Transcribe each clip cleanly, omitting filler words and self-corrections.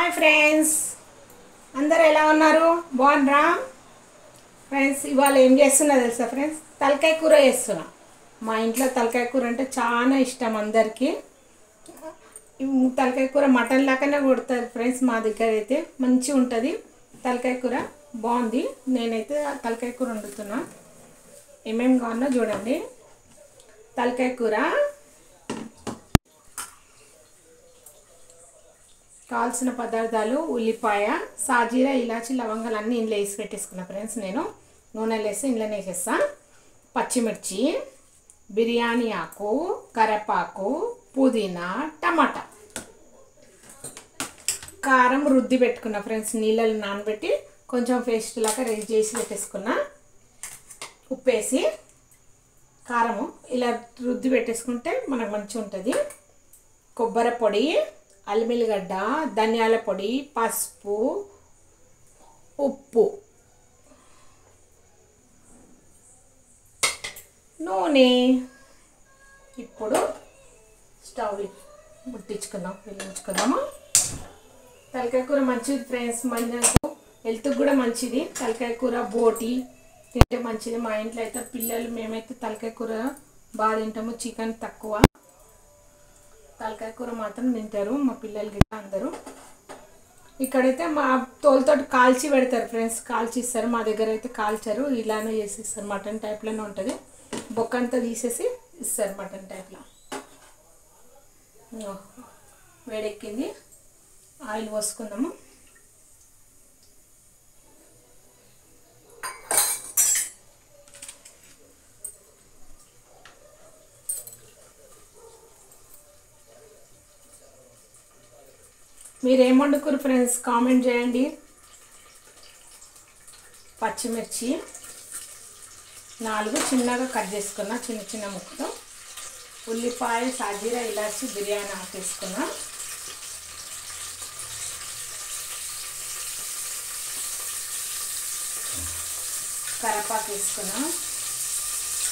Hi friends, అందరు ఎలా ఉన్నారు? బాగున్నారా ఫ్రెండ్స్? ఇవాళ ఏం చేస్తున్నా తెలుసా ఫ్రెండ్స్? తలకాయ కూర చేస్తున్నా. మా ఇంట్లో తలకాయ కూర అంటే చాలా ఇష్టం అందరికీ. తలకాయ కూర మటన్ లాగానే కొడతారు ఫ్రెండ్స్. మా దగ్గర అయితే మంచిగా ఉంటుంది తలకాయ కూర, బాగుంది. నేనైతే తలకాయ కూర వండుతున్నా. ఏమేమి కావాలో చూడండి. తలకాయ కూర కావాల్సిన పదార్థాలు: ఉల్లిపాయ, సాజీరా, ఇలాచి, లవంగాలు అన్నీ ఇంట్లో వేసి పెట్టేసుకున్నా ఫ్రెండ్స్. నేను నూనెలు వేసి ఇంట్లోనే వేసేస్తా. పచ్చిమిర్చి, బిర్యానీ ఆకు, కరివేపాకు, పుదీనా, టమాటా, కారం రుద్ది పెట్టుకున్నా ఫ్రెండ్స్. నీళ్ళలో నానబెట్టి కొంచెం పేస్ట్ లాగా రెడీ చేసి పెట్టేసుకున్నా. ఉప్పేసి కారము ఇలా రుద్ది పెట్టేసుకుంటే మనకు మంచిగా ఉంటుంది. కొబ్బరి పొడి, అల్లిమిల్లిగడ్డ, ధనియాల పొడి, పసుపు, ఉప్పు, నూనె. ఇప్పుడు స్టవ్ వెలిగించుకుందాము. తలకాయ కూర మంచిది ఫ్రెండ్స్, మనకు హెల్త్కి కూడా మంచిది. తలకాయ కూర బోటి తింటే మంచిది. మా ఇంట్లో అయితే పిల్లలు మేమైతే తలకాయ కూర బాగా తింటాము. చికెన్ తక్కువ, తలకాయ కూర మాత్రం తింటారు మా పిల్లలకి అందరూ. ఇక్కడైతే మా తోలుతోటి కాల్చి పెడతారు ఫ్రెండ్స్, కాల్చి ఇస్తారు. మా దగ్గర అయితే కాల్చరు, ఇలానే చేసి ఇస్తారు. మటన్ టైప్లోనే ఉంటుంది. బొక్కంతా తీసేసి ఇస్తారు మటన్ టైప్లో. వేడెక్కింది, ఆయిల్ పోసుకుందాము. మీరు ఏం వండుకురు ఫ్రెండ్స్? కామెంట్ చేయండి. పచ్చిమిర్చి 4 చిన్నగా కట్ చేసుకున్నా, చిన్న చిన్న ముక్కలు. ఉల్లిపాయ, సాజీరా, ఇలాచి, బిర్యానీ ఆకు వేసుకున్నా. కరివేపాకు వేసుకున్నా,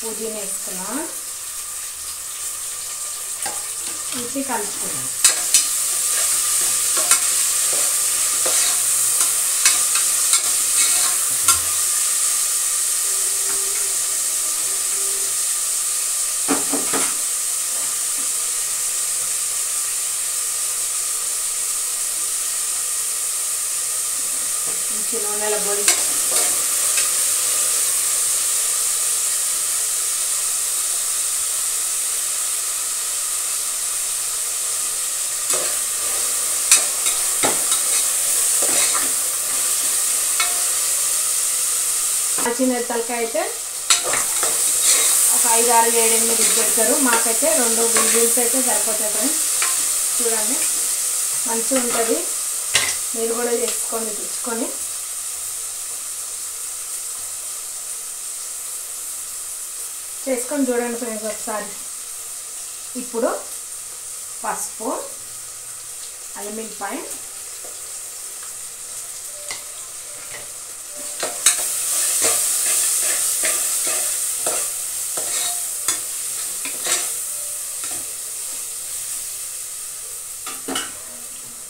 పుదీనా వేసుకున్నా. ఇది కలుపుకున్నా. నూనెల పొడి, చిన్న తలకాయ అయితే ఒక 5, 6, 7, 8 పెడతారు. మాకైతే 2 విజిల్స్ అయితే సరిపోతుంది. చూడండి, మంచిగా ఉంటుంది. మీరు కూడా చేసుకోండి, తెచ్చుకొని. చేసుకొని చూడండి ఫ్రెండ్స్ ఒకసారి. ఇప్పుడు పసుపు, అల్లిమిల్లిపాయ,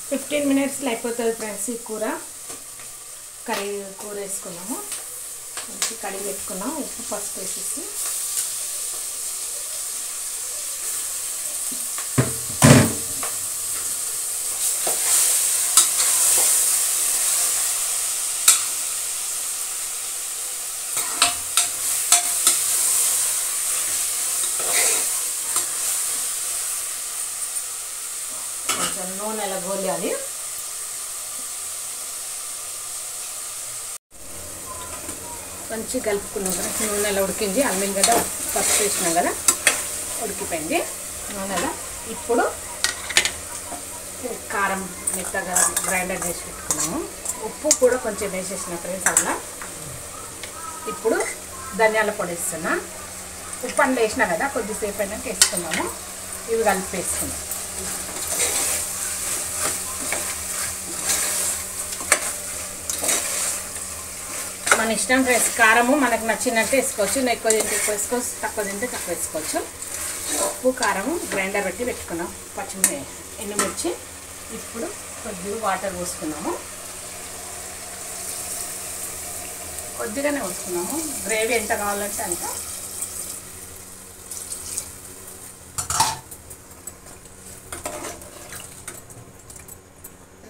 $15 minutesలో అయిపోతుంది ఫ్రెండ్స్ ఈ కూర. కూర వేసుకున్నాము, మంచి కడిగి పెట్టుకున్నాం. ఉప్పు, పసుపు వేసేసి కొంచెం నూనెలో గోలాలి. మంచి కలుపుకున్నాం కదా. నూనెలో ఉడికింది. అల్లం కదా, పసుపు వేసినాం కదా, ఉడికిపోయింది నూనెలో. ఇప్పుడు కారం మెత్తగా గ్రైండర్ చేసి పెట్టుకున్నాము. ఉప్పు కూడా కొంచెం వేసేసిన ఫ్రెండ్స్ అలా. ఇప్పుడు ధనియాల పొడి వేస్తున్నా. ఉప్పు అన్నీ వేసినా కదా, కొద్దిసేపు అయినాక వేసుకున్నాము. ఇవి కలిపి వేసుకున్నాం. మన ఇష్టం ఫ్రెండ్స్. కారము మనకు నచ్చినట్టు వేసుకోవచ్చు. ఎక్కువ తింటే ఎక్కువ వేసుకోవచ్చు, తక్కువ తింటే తక్కువ వేసుకోవచ్చు. ఉప్పు, కారము గ్రైండర్ పెట్టి పెట్టుకున్నాం. ఎండుమిర్చి ఇప్పుడు కొద్దిగా ఇప్పుడు వాటర్ పోసుకున్నాము, కొద్దిగానే పోసుకున్నాము. గ్రేవీ ఎంత కావాలంటే అంత.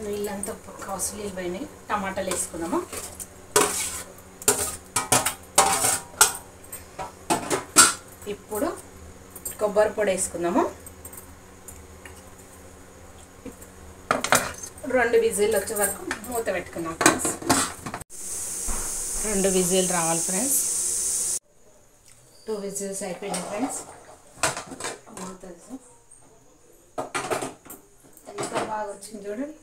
నీళ్ళంతా కాసులు పోయినాయి. టమాటాలు వేసుకున్నాము. ఇప్పుడు కొబ్బరి పొడి వేసుకుందాము. 2 విజిల్ వచ్చే వరకు మూత పెట్టుకుందాం ఫ్రెండ్స్. 2 విజిల్ రావాలి ఫ్రెండ్స్. 2 విజిల్స్ అయిపోయినాయి ఫ్రెండ్స్. మూత ఎంత బాగా వచ్చింది చూడండి.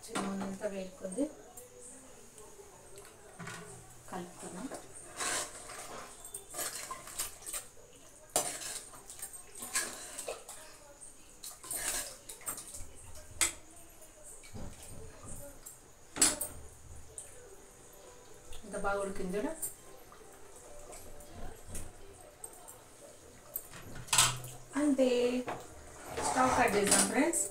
చిన్నంతా వేడుకుంది. కలుపుకున్నాం. ఎంత బాగా ఉడికింది చూడ. అంతే, స్టవ్ కట్ చేద్దాం ఫ్రెండ్స్.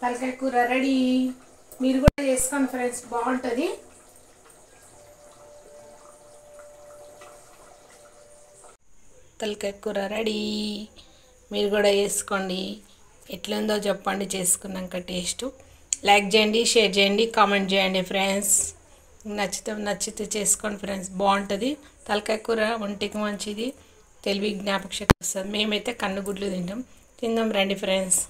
తలకాయ కూర రెడీ. మీరు కూడా చేసుకోండి ఫ్రెండ్స్, బాగుంటుంది. తలకాయ కూర రెడీ. మీరు కూడా చేసుకోండి. ఎట్లుందో చెప్పండి చేసుకున్నాక టేస్ట్. లైక్ చేయండి, షేర్ చేయండి, కామెంట్ చేయండి ఫ్రెండ్స్. నచ్చితే చేసుకోండి ఫ్రెండ్స్, బాగుంటుంది. తలకాయ కూర ఒంటికి మంచిది, తెలివి జ్ఞాపక శక్తి వస్తుంది. మేమైతే కన్నుగుడ్లు తిందాం రండి ఫ్రెండ్స్.